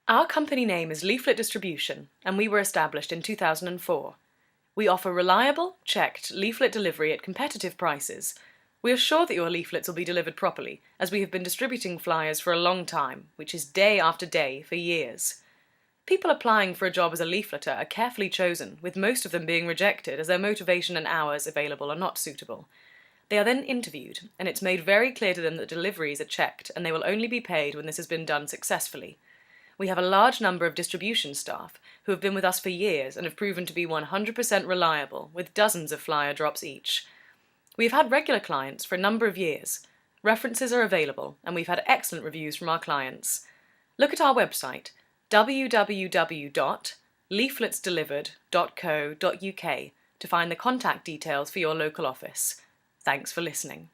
Our company name is Leaflet Distribution, and we were established in 2004. We offer reliable, checked leaflet delivery at competitive prices. We are sure that your leaflets will be delivered properly, as we have been distributing flyers for a long time, which is day after day for years. People applying for a job as a leafleter are carefully chosen, with most of them being rejected as their motivation and hours available are not suitable. They are then interviewed, and it's made very clear to them that deliveries are checked and they will only be paid when this has been done successfully. We have a large number of distribution staff who have been with us for years and have proven to be 100% reliable, with dozens of flyer drops each. We have had regular clients for a number of years. References are available, and we've had excellent reviews from our clients. Look at our website, www.leafletsdelivered.co.uk, to find the contact details for your local office. Thanks for listening.